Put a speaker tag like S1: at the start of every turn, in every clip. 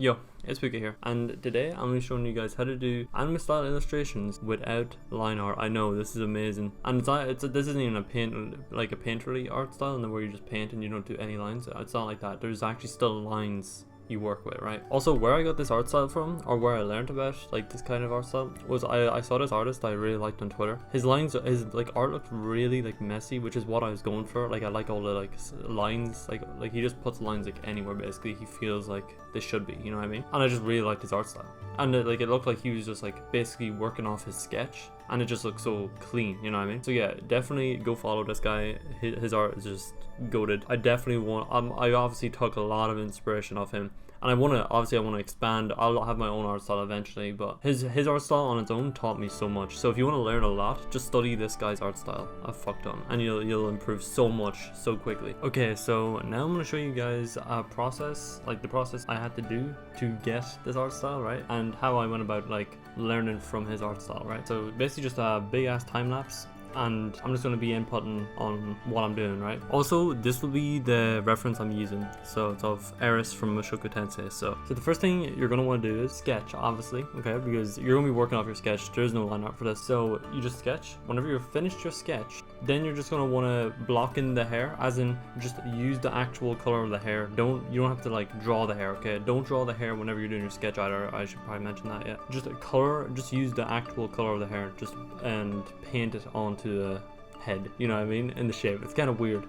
S1: Yo, it's Puka here, and today I'm going to be showing you guys how to do anime style illustrations without line art. I know, this is amazing, and this isn't even a painterly art style, and where you just paint and you don't do any lines. It's not like that. There's actually still lines you work with, right? Also, where I got this art style from, or where I learned about like this kind of art style, was I saw this artist I really liked on Twitter. His like art looked really like messy, which is what I was going for. Like I like all the like lines, like he just puts lines like anywhere basically he feels like they should be, you know what I mean? And I just really liked his art style, and it looked like he was just like basically working off his sketch, and it just looks so clean, you know what I mean? So yeah, definitely go follow this guy. His art is just goated. I definitely want, I obviously took a lot of inspiration off him, and I want to expand. I'll have my own art style eventually, but his art style on its own taught me so much. So if you want to learn a lot, just study this guy's art style a fuck ton, and you'll improve so much so quickly. Okay, so now I'm going to show you guys a process, like the process I had to do to get this art style, right? And how I went about like learning from his art style, right? So basically just a big ass time lapse, and I'm just going to be inputting on what I'm doing, right? Also, this will be the reference I'm using, so it's of Eris from Mushoku Tensei. So the first thing you're going to want to do is sketch, obviously, okay, because you're going to be working off your sketch. There's no line art for this, so you just sketch. Whenever you're finished your sketch, then you're just going to want to block in the hair, as in just use the actual color of the hair. You don't have to like draw the hair, okay? Don't draw the hair whenever you're doing your sketch either. I should probably mention that. Yeah, just use the actual color of the hair, and paint it onto the head, you know what I mean, in the shape. It's kind of weird,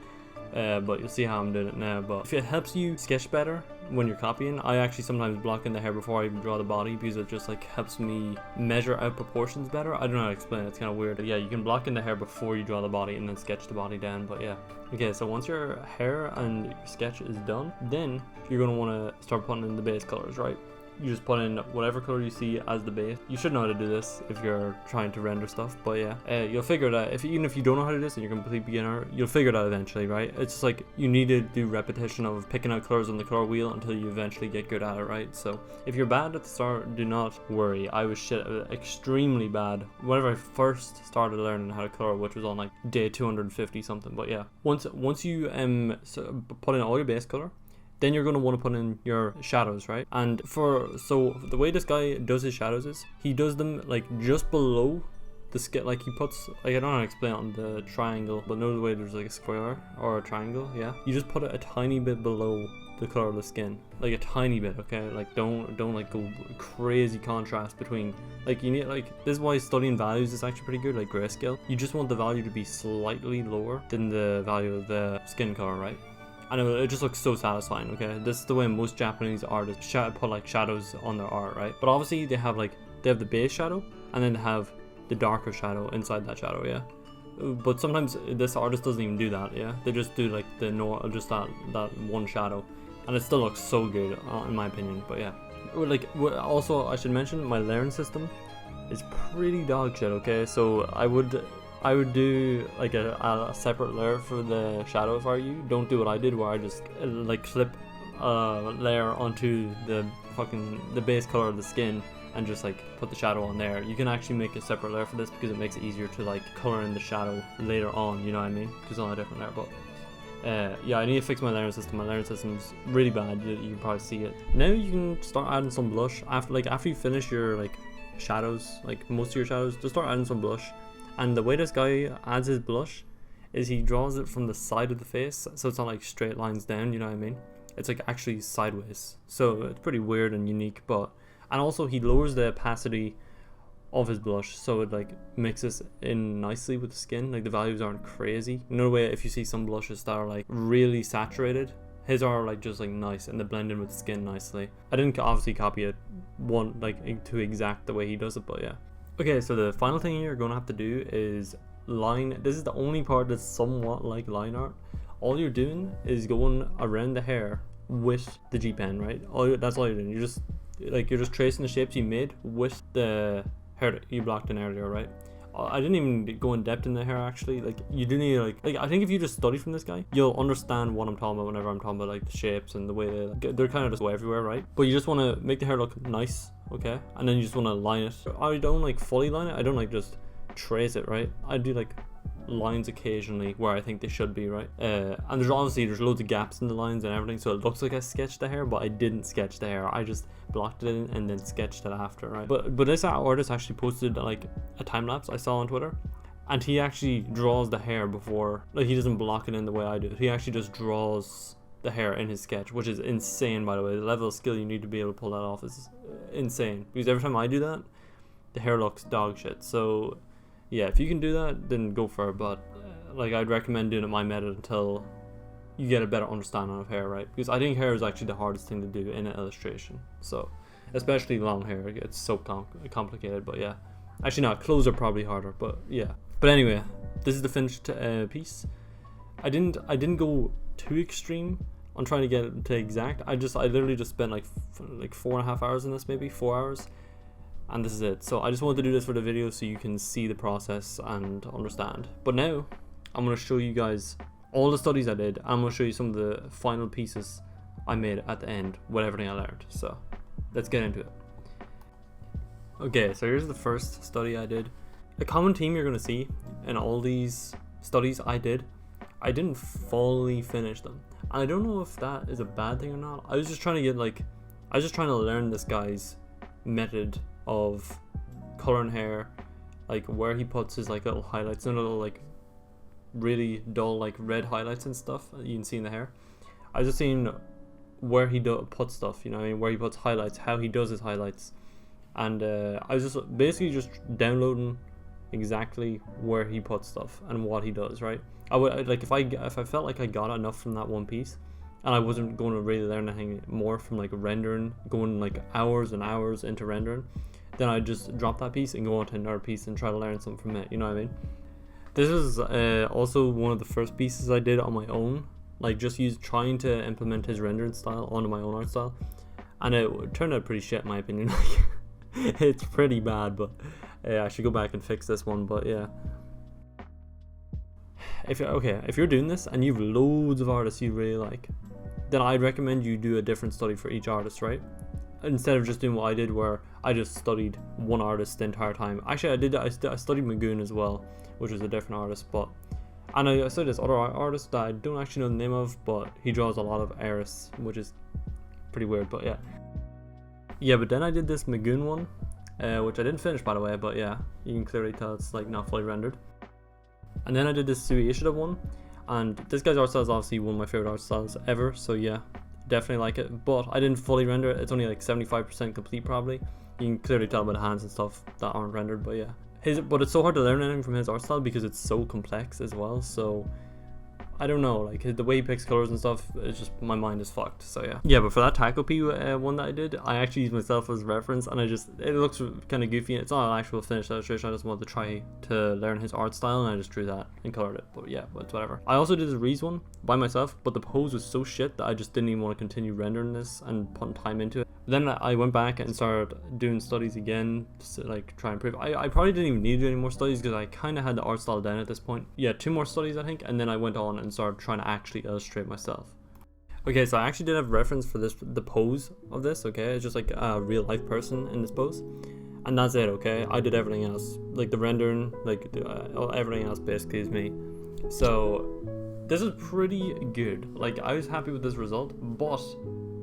S1: but you'll see how I'm doing it now. But if it helps you sketch better when you're copying, I actually sometimes block in the hair before I even draw the body, because it just like helps me measure out proportions better. I don't know how to explain it, it's kind of weird. But yeah, you can block in the hair before you draw the body and then sketch the body down. But yeah, okay, so once your hair and your sketch is done, then you're going to want to start putting in the base colors, right? You just put in whatever color you see as the base. You should know how to do this if you're trying to render stuff, but yeah, you'll figure it out. Even if you don't know how to do this and you're a complete beginner, you'll figure it out eventually, right? It's just like you need to do repetition of picking out colors on the color wheel until you eventually get good at it, right? So if you're bad at the start, do not worry. I was extremely bad whenever I first started learning how to color, which was on like day 250 something. But yeah, once you put in all your base color, then you're going to want to put in your shadows, right? And so the way this guy does his shadows is he does them like just below the skin. Like he puts, like, I don't know how to explain it on the triangle, but know the way there's like a square or a triangle. Yeah, you just put it a tiny bit below the color of the skin, like a tiny bit, okay? Like don't like go crazy contrast between, like, you need, like, this is why studying values is actually pretty good, like grayscale. You just want the value to be slightly lower than the value of the skin color, right? I know, it just looks so satisfying, okay? This is the way most Japanese artists put like shadows on their art, right? But obviously they have the base shadow, and then they have the darker shadow inside that shadow, yeah? But sometimes this artist doesn't even do that, yeah? They just do like just that one shadow, and it still looks so good, in my opinion. But yeah, like, also I should mention my layering system is pretty dog shit, okay? So I would do like a separate layer for the shadow if I were you. Don't do what I did, where I just like clip a layer onto the base color of the skin and just like put the shadow on there. You can actually make a separate layer for this, because it makes it easier to like color in the shadow later on, you know what I mean? Because it's on a different layer. But yeah, I need to fix my layering system. My layering system's really bad. You can probably see it. Now you can start adding some blush after you finish your like shadows, like most of your shadows. Just start adding some blush. And the way this guy adds his blush is he draws it from the side of the face, so it's not like straight lines down, you know what I mean? It's like actually sideways. So it's pretty weird and unique, and also he lowers the opacity of his blush, so it like mixes in nicely with the skin. Like the values aren't crazy. You know the way if you see some blushes that are like really saturated, his are like just like nice, and they blend in with the skin nicely. I didn't obviously copy it to exact the way he does it, but yeah. Okay, so the final thing you're going to have to do is line. This is the only part that's somewhat like line art. All you're doing is going around the hair with the G pen, right? That's all you're doing. You're just tracing the shapes you made with the hair that you blocked in earlier, right? I didn't even go in depth in the hair actually. Like you do need like I think if you just study from this guy, you'll understand what I'm talking about whenever I'm talking about like the shapes and the way they're kind of just go everywhere, right? But you just want to make the hair look nice, okay? And then you just want to line it. I don't like fully line it. I don't like just trace it, right? I do like lines occasionally where I think they should be, right? And there's loads of gaps in the lines and everything, so it looks like I sketched the hair, but I didn't sketch the hair. I just blocked it in and then sketched it after, right? But this artist actually posted like a time lapse I saw on Twitter, and he actually draws the hair before, like he doesn't block it in the way I do. He actually just draws the hair in his sketch, which is insane, by the way. The level of skill you need to be able to pull that off is insane, because every time I do that, the hair looks dog shit. So yeah, if you can do that, then go for it, but like I'd recommend doing it my method until you get a better understanding of hair, right? Because I think hair is actually the hardest thing to do in an illustration, so especially long hair, it's so complicated. But yeah, actually no, clothes are probably harder, but yeah. But anyway, this is the finished piece. I didn't go too extreme on trying to get it to exact. I literally just spent like 4.5 hours in this, maybe 4 hours, and this is it. So I just wanted to do this for the video so you can see the process and understand. But now I'm going to show you guys all the studies I did. I'm going to show you some of the final pieces I made at the end with everything I learned. So let's get into it. Okay, so here's the first study I did. A common theme you're going to see in all these studies I didn't fully finish them, and I don't know if that is a bad thing or not. I was just trying to learn this guy's method of coloring hair, like where he puts his like little highlights and little like really dull like red highlights and stuff you can see in the hair. I was just seeing where he puts stuff, you know what I mean, where he puts highlights, how he does his highlights, and I was just basically just downloading exactly where he puts stuff and what he does, right? I would like if I felt like I got enough from that one piece and I wasn't going to really learn anything more from like rendering, going like hours and hours into rendering, then I'd just drop that piece and go on to another piece and try to learn something from it, you know what I mean? This is also one of the first pieces I did on my own, like just trying to implement his rendering style onto my own art style, and it turned out pretty shit in my opinion. It's pretty bad, but I should go back and fix this one. But yeah, if you're doing this and you've loads of artists you really like, then I'd recommend you do a different study for each artist, right? Instead of just doing what I did, where I just studied one artist the entire time. Actually, I studied Magoon as well, which was a different artist, and I studied this other artist that I don't actually know the name of, but he draws a lot of Eris, which is pretty weird. But yeah, but then I did this Magoon one, which I didn't finish, by the way, but yeah, you can clearly tell it's like not fully rendered. And then I did this Sui Ishida one, and this guy's art style is obviously one of my favorite art styles ever, so yeah, definitely like it. But I didn't fully render it. It's only like 75% complete probably. You can clearly tell by the hands and stuff that aren't rendered, but yeah. But it's so hard to learn anything from his art style because it's so complex as well, so I don't know, like the way he picks colors and stuff, it's just, my mind is fucked. So yeah, but for that Taco P one that I did, I actually used myself as reference, and it looks kind of goofy. It's not an actual finished illustration. I just wanted to try to learn his art style, and I just drew that and colored it. But yeah, but it's whatever. I also did the Reese one by myself, but the pose was so shit that I just didn't even want to continue rendering this and putting time into it. Then I went back and started doing studies again to like try and improve. I probably didn't even need to do any more studies because I kind of had the art style down at this point. Yeah, 2 more studies I think, and then I went on and started trying to actually illustrate myself. Okay, so I actually did have reference for the pose of this. Okay, it's just like a real life person in this pose, and that's it. Okay, I did everything else, like the rendering, like everything else basically is me. So this is pretty good. Like I was happy with this result, but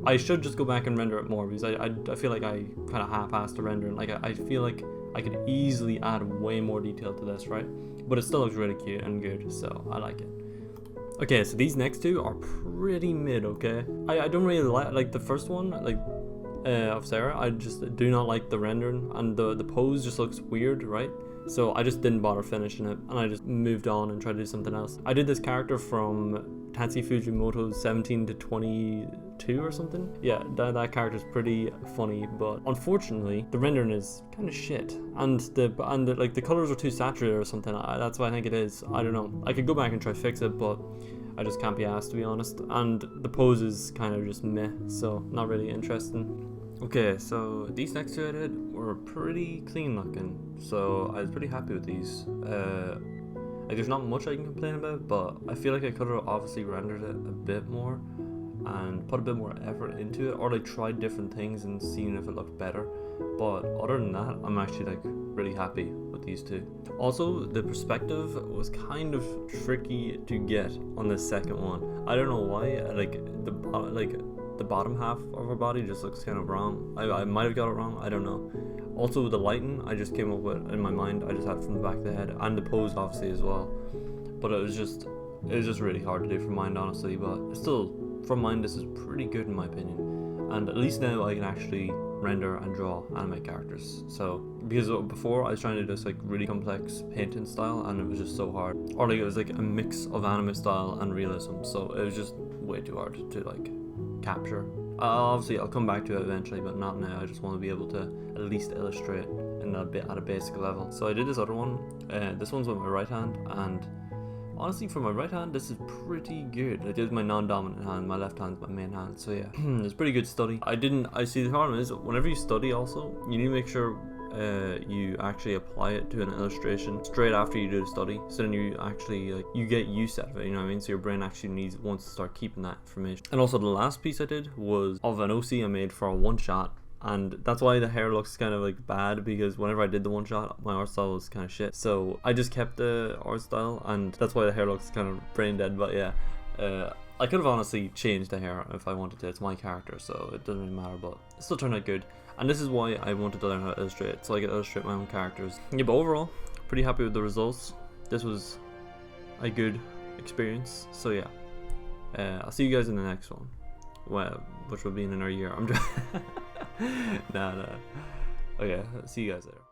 S1: I should just go back and render it more because I feel like I kind of half-assed the rendering. Like I feel like I could easily add way more detail to this, right? But it still looks really cute and good, so I like it. Okay, so these next 2 are pretty mid. Okay, I don't really like the first one, like of Sarah. I just do not like the rendering, and the pose just looks weird, right? So I just didn't bother finishing it, and I just moved on and tried to do something else. I did this character from Tatsuya Fujimoto's 17 to 22 or something. Yeah, that character's pretty funny, but unfortunately the rendering is kind of shit, and the colors are too saturated or something. That's what I think it is. I don't know. I could go back and try to fix it, but I just can't be asked, to be honest. And the pose is kind of just meh, so not really interesting. Okay, so these next 2 I did were pretty clean looking, so I was pretty happy with these. Like there's not much I can complain about, but I feel like I could have obviously rendered it a bit more, and put a bit more effort into it, or like tried different things and seen if it looked better. But other than that, I'm actually like really happy with these two. Also, the perspective was kind of tricky to get on the second one. I don't know why. Like the bottom half of her body just looks kind of wrong. I might have got it wrong. I don't know. Also, the lighting I just came up with in my mind. I just had it from the back of the head, and the pose obviously as well. But it was just really hard to do from mind, honestly. But still, from mind, this is pretty good in my opinion. And at least now I can actually render and draw anime characters. So because before I was trying to do this like really complex painting style, and it was just so hard. Or like it was like a mix of anime style and realism. So it was just way too hard to like capture. Obviously I'll come back to it eventually, but not now. I just want to be able to at least illustrate in a bit at a basic level. So I did this other one. This one's with my right hand, and honestly for my right hand this is pretty good. I did my non-dominant hand, my left hand's my main hand, so yeah. It's pretty good study. I see the problem is whenever you study also, you need to make sure you actually apply it to an illustration straight after you do the study, so then you actually like you get used out of it, you know what I mean? So your brain actually wants to start keeping that information. And also the last piece I did was of an OC I made for a one shot, and that's why the hair looks kind of like bad, because whenever I did the one shot my art style was kind of shit, so I just kept the art style, and that's why the hair looks kind of brain dead. But yeah, I could have honestly changed the hair if I wanted to. It's my character, so it doesn't really matter, but it still turned out good. And this is why I wanted to learn how to illustrate, so I could illustrate my own characters. Yeah, but overall, pretty happy with the results. This was a good experience, so yeah. I'll see you guys in the next one, well, which will be in another year. I'm just nah. Okay, see you guys later.